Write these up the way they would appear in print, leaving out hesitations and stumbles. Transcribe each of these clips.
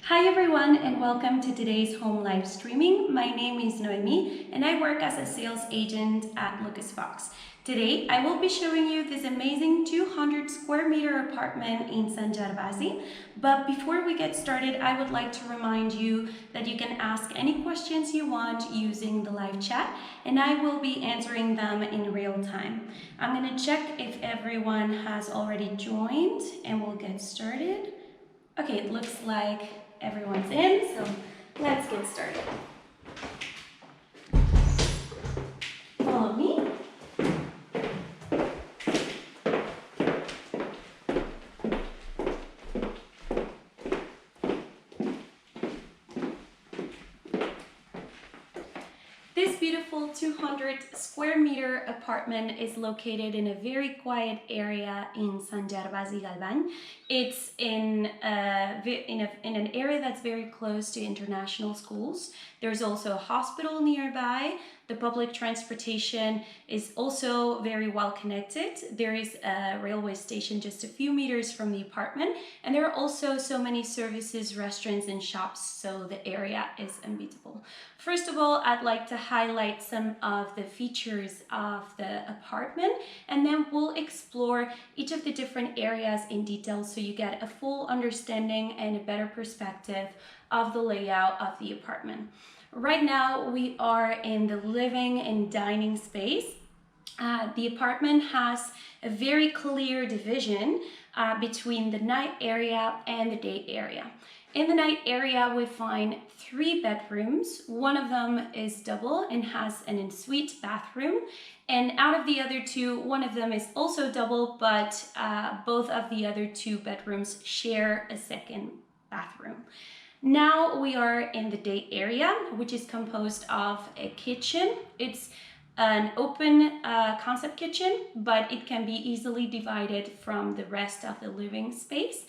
Hi everyone and welcome to today's home live streaming. My name is Noemi and I work as a sales agent at Lucas Fox. Today I will be showing you this amazing 200 square meter apartment in Sant Gervasi. But before we get started, I would like to remind you that you can ask any questions you want using the live chat and I will be answering them in real time. I'm going to check if everyone has already joined and we'll get started. Okay, it looks like everyone's in, so let's get started. Follow me. This beautiful 200 square meter apartment is located in a very quiet area in Sant Gervasi-Galvany. It's in an area that's very close to international schools. There's also a hospital nearby. The public transportation is also very well connected. There is a railway station just a few meters from the apartment, and there are also so many services, restaurants, and shops, so the area is unbeatable. First of all, I'd like to highlight some of the features of the apartment, and then we'll explore each of the different areas in detail so you get a full understanding and a better perspective of the layout of the apartment. Right now, we are in the living and dining space. The apartment has a very clear division between the night area and the day area. In the night area, we find 3 bedrooms. One of them is double and has an ensuite bathroom. And out of the other 2, one of them is also double, but both of the other 2 bedrooms share a second bathroom. Now we are in the day area, which is composed of a kitchen. It's an open concept kitchen, but it can be easily divided from the rest of the living space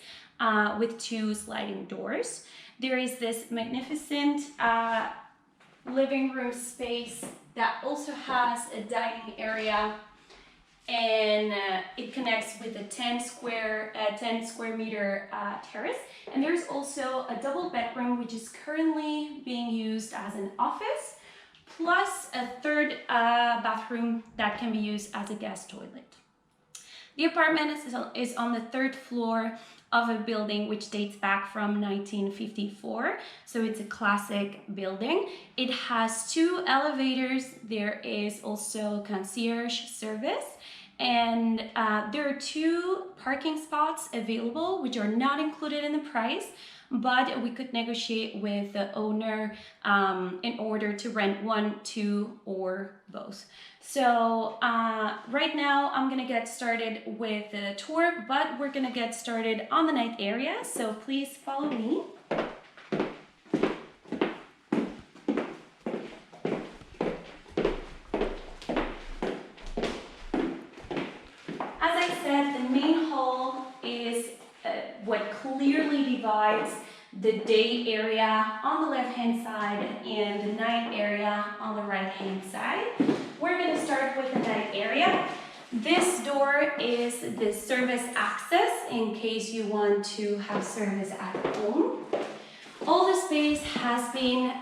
with 2 sliding doors. There is this magnificent living room space that also has a dining area, and it connects with a 10 square meter terrace. And there's also a double bedroom which is currently being used as an office, plus a 3rd bathroom that can be used as a guest toilet. The apartment is on the 3rd floor of a building which dates back from 1954, so it's a classic building. It has 2 elevators. There is also concierge service, and there are 2 parking spots available which are not included in the price, but we could negotiate with the owner in order to rent 1, 2, or both. So right now I'm gonna get started with the tour, but we're gonna get started on the night area, so please follow me. As I said, the main hall is what clearly divides the day area on the left-hand side and the night area on the right-hand side. We're going to start with the night area. This door is the service access in case you want to have service at home. All the space has been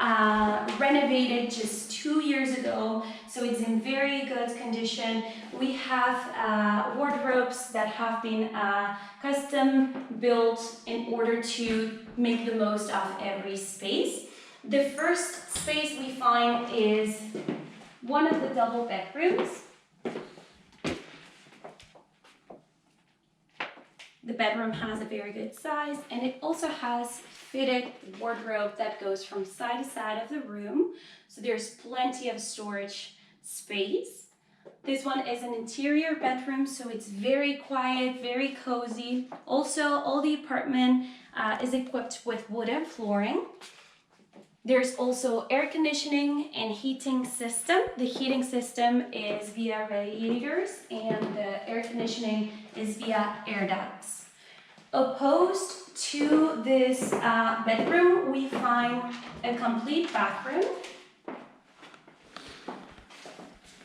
renovated just 2 years ago, so it's in very good condition. We have wardrobes that have been custom built in order to make the most of every space. The first space we find is one of the double bedrooms. The bedroom has a very good size, and it also has fitted wardrobe that goes from side to side of the room, so there's plenty of storage space. This one is an interior bedroom, so it's very quiet, very cozy. Also, all the apartment is equipped with wooden flooring. There's also air conditioning and heating system. The heating system is via radiators and the air conditioning is via air ducts. Opposed to this bedroom, we find a complete bathroom.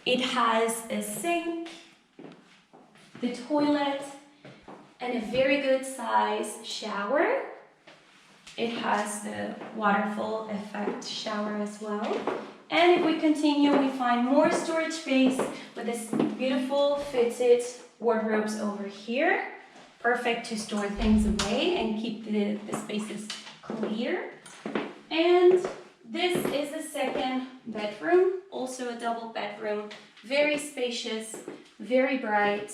It has a sink, the toilet, and a very good size shower. It has the waterfall effect shower as well. And if we continue, we find more storage space with this beautiful fitted wardrobes over here. Perfect to store things away and keep the spaces clear. And this is the second bedroom, also a double bedroom, very spacious, very bright.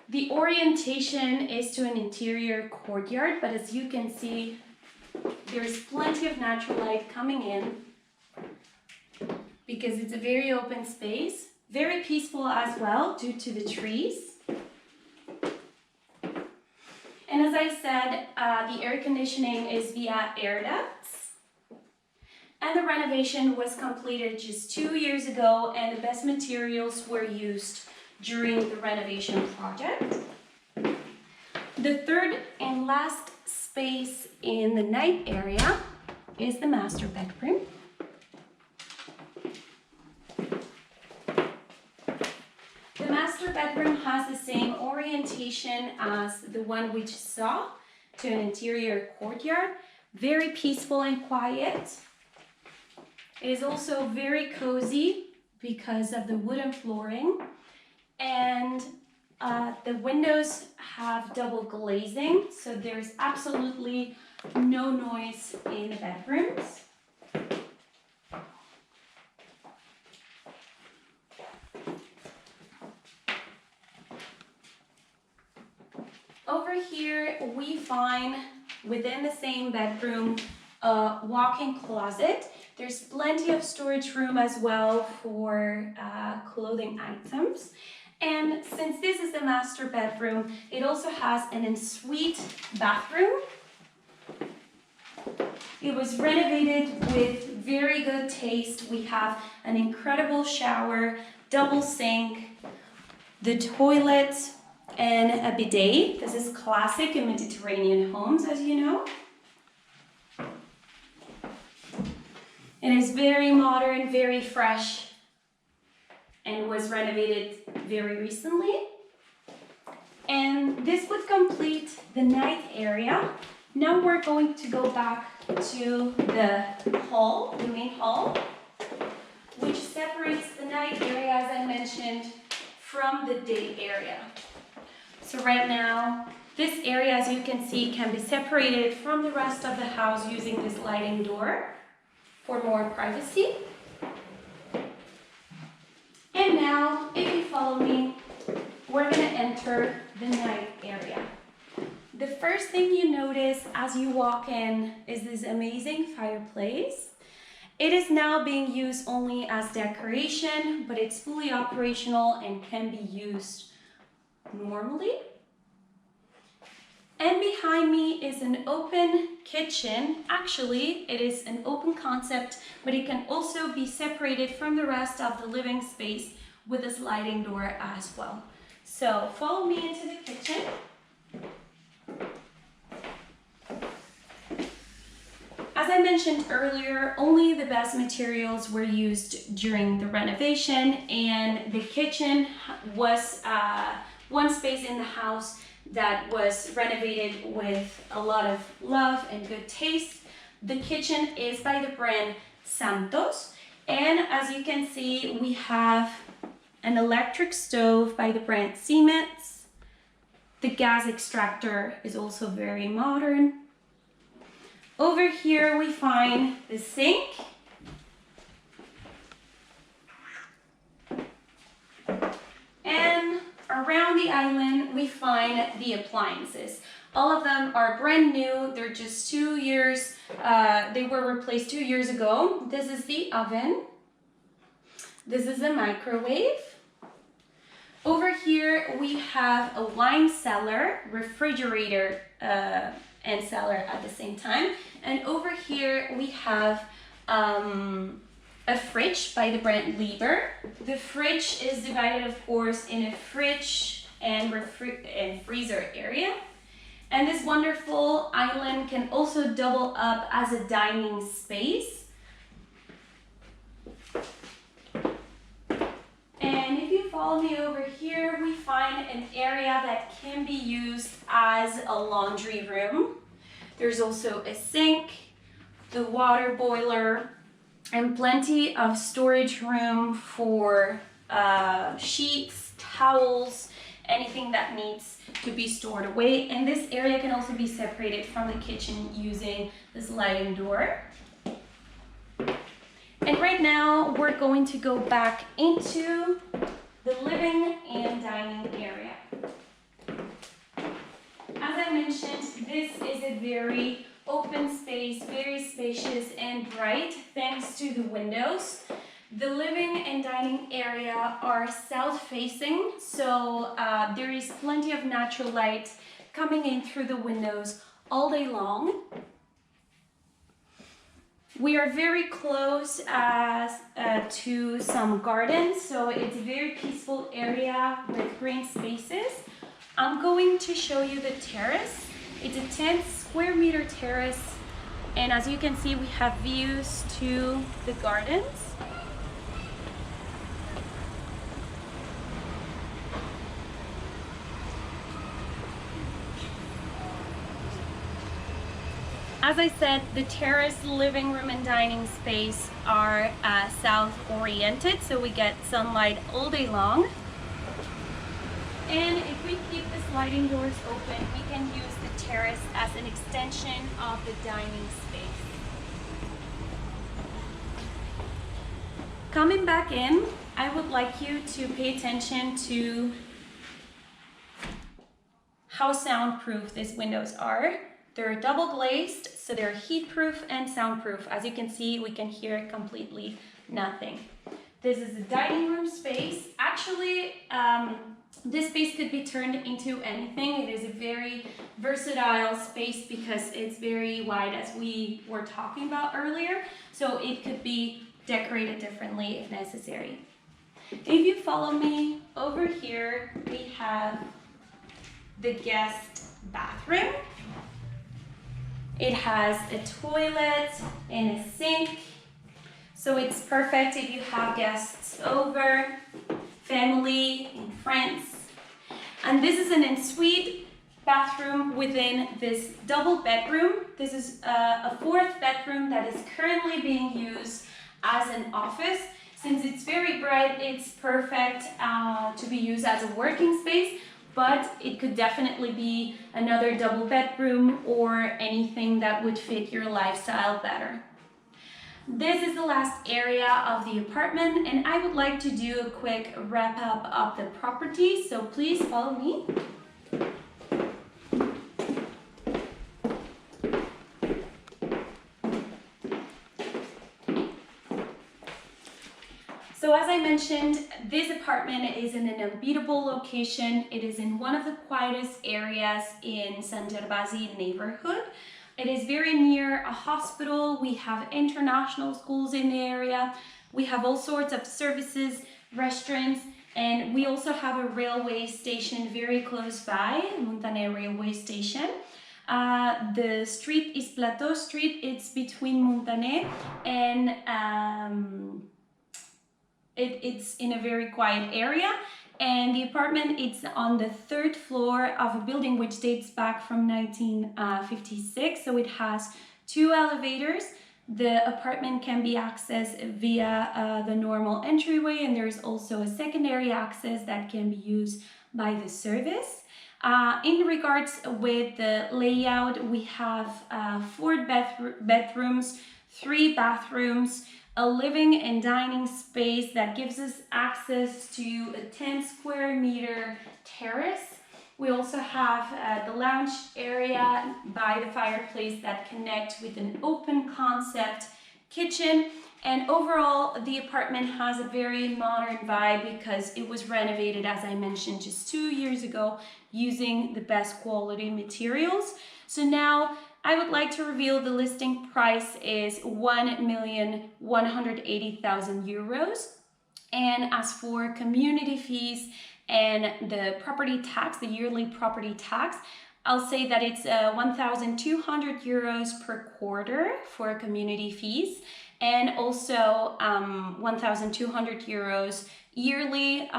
The orientation is to an interior courtyard, but as you can see, there's plenty of natural light coming in because it's a very open space, very peaceful as well due to the trees. And as I said, the air conditioning is via air ducts. And the renovation was completed just 2 years ago, and the best materials were used during the renovation project. The third and last space in the night area is the master bedroom. The master bedroom has the same orientation as the one we just saw, to an interior courtyard, very peaceful and quiet. It is also very cozy because of the wooden flooring, and the windows have double glazing, so there's absolutely no noise in the bedrooms. Over here we find within the same bedroom a walk-in closet. There's plenty of storage room as well for clothing items. And since this is the master bedroom, it also has an ensuite bathroom. It was renovated with very good taste. We have an incredible shower, double sink, the toilet, and a bidet. This is classic in Mediterranean homes, as you know. It is very modern, very fresh, and was renovated very recently. And this would complete the night area. Now we're going to go back to the hall, the main hall, which separates the night area, as I mentioned, from the day area. So right now, this area, as you can see, can be separated from the rest of the house using this sliding door for more privacy. And now, if you follow me, we're gonna enter the night area. The first thing you notice as you walk in is this amazing fireplace. It is now being used only as decoration, but it's fully operational and can be used normally. And behind me is an open kitchen. Actually, it is an open concept, but it can also be separated from the rest of the living space with a sliding door as well. So follow me into the kitchen. As I mentioned earlier, only the best materials were used during the renovation, and the kitchen was one space in the house that was renovated with a lot of love and good taste. The kitchen is by the brand Santos, and as you can see, we have an electric stove by the brand Siemens. The gas extractor is also very modern. Over here we find the sink. And around the island we find the appliances. All of them are brand new. They're just 2 years, they were replaced 2 years ago. This is the oven. This is a microwave. Over here we have a wine cellar, refrigerator, and cellar at the same time. And over here we have a fridge by the brand Lieber. The fridge is divided, of course, in a fridge and freezer area. And this wonderful island can also double up as a dining space. And if you follow me over here, we find an area that can be used as a laundry room. There's also a sink, the water boiler, and plenty of storage room for sheets, towels, anything that needs to be stored away. And this area can also be separated from the kitchen using the sliding door. And right now we're going to go back into the living and dining area. As I mentioned, this is a very open space, very spacious and bright thanks to the windows. The living and dining area are south facing, so there is plenty of natural light coming in through the windows all day long. We are very close to some gardens, so it's a very peaceful area with green spaces. I'm going to show you the terrace. It's a 10 square meter terrace, and as you can see, we have views to the gardens. As I said, the terrace, living room, and dining space are south oriented, so we get sunlight all day long. And if we keep the sliding doors open, we can use the terrace as an extension of the dining space. Coming back in, I would like you to pay attention to how soundproof these windows are. They're double glazed, so they're heat proof and soundproof. As you can see, we can hear completely nothing. This is a dining room space. Actually, this space could be turned into anything. It is a very versatile space because it's very wide, as we were talking about earlier. So it could be decorated differently if necessary. If you follow me over here, we have the guest bathroom. It has a toilet and a sink, so it's perfect if you have guests over, family and friends. And this is an ensuite bathroom within this double bedroom. This is a fourth bedroom that is currently being used as an office. Since it's very bright, it's perfect to be used as a working space, but it could definitely be another double bedroom or anything that would fit your lifestyle better. This is the last area of the apartment, and I would like to do a quick wrap up of the property, so please follow me. So as I mentioned, this apartment is in an unbeatable location. It is in one of the quietest areas in Sant Gervasi neighborhood. It is very near a hospital. We have international schools in the area. We have all sorts of services, restaurants, and we also have a railway station very close by, Montaner railway station. The street is Plateau Street. It's between Montaner and it's in a very quiet area, and the apartment is on the third floor of a building which dates back from 1956. So it has 2 elevators. The apartment can be accessed via the normal entryway, and there's also a secondary access that can be used by the service. In regards with the layout, we have 4 bedrooms, 3 bathrooms, a living and dining space that gives us access to a 10 square meter terrace. We also have the lounge area by the fireplace that connects with an open concept kitchen. And overall, the apartment has a very modern vibe because it was renovated, as I mentioned, just 2 years ago using the best quality materials. So now I would like to reveal the listing price is €1,180,000. And as for community fees and the property tax, the yearly property tax, I'll say that it's €1,200 per quarter for community fees. and also 1,200 euros yearly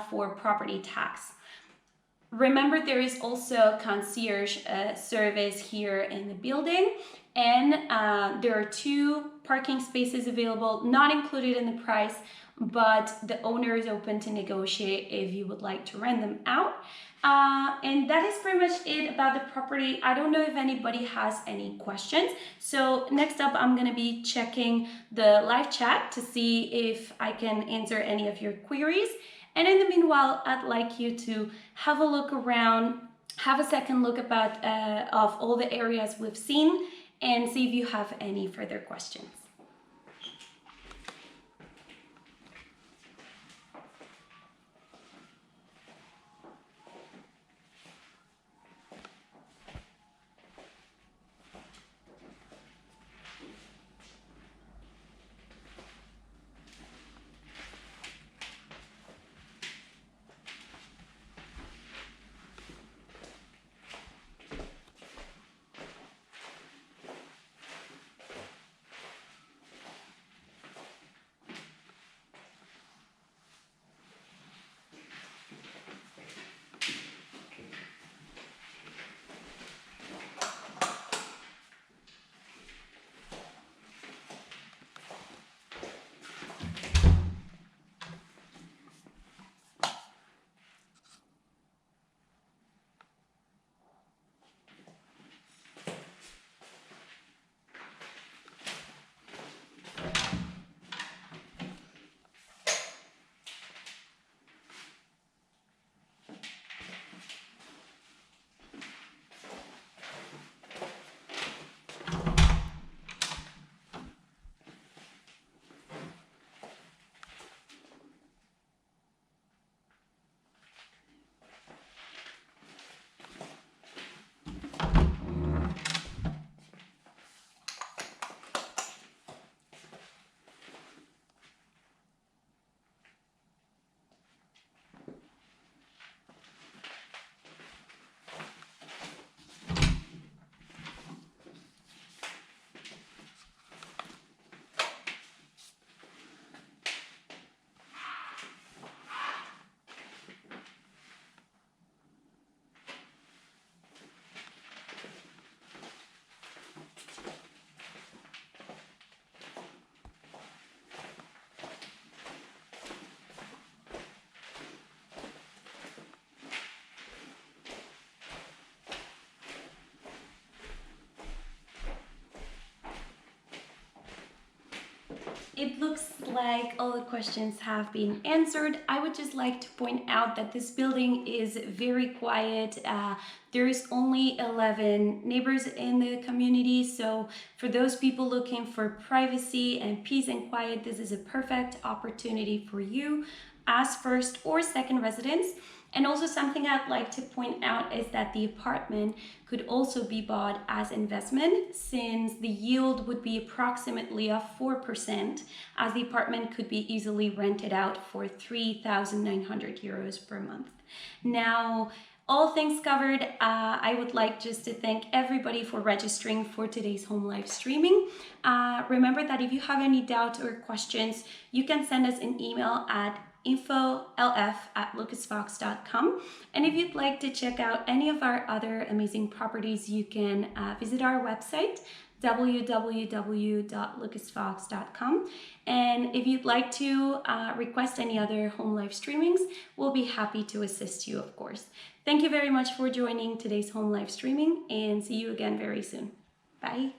for property tax. Remember, there is also concierge service here in the building, and there are 2 parking spaces available, not included in the price, but the owner is open to negotiate if you would like to rent them out. And that is pretty much it about the property. I don't know if anybody has any questions. So next up, I'm gonna be checking the live chat to see if I can answer any of your queries. And in the meanwhile, I'd like you to have a look around, have a second look about of all the areas we've seen, and see if you have any further questions. It looks like all the questions have been answered. I would just like to point out that this building is very quiet. There is only 11 neighbors in the community, so for those people looking for privacy and peace and quiet, this is a perfect opportunity for you as first or second residents. And also something I'd like to point out is that the apartment could also be bought as investment, since the yield would be approximately of 4%, as the apartment could be easily rented out for 3,900 euros per month. Now, all things covered, I would like just to thank everybody for registering for today's home live streaming. Remember that if you have any doubts or questions, you can send us an email at info.lf@lucasfox.com. And if you'd like to check out any of our other amazing properties, you can visit our website, www.lucasfox.com. And if you'd like to request any other home live streamings, we'll be happy to assist you, of course. Thank you very much for joining today's home live streaming, and see you again very soon. Bye.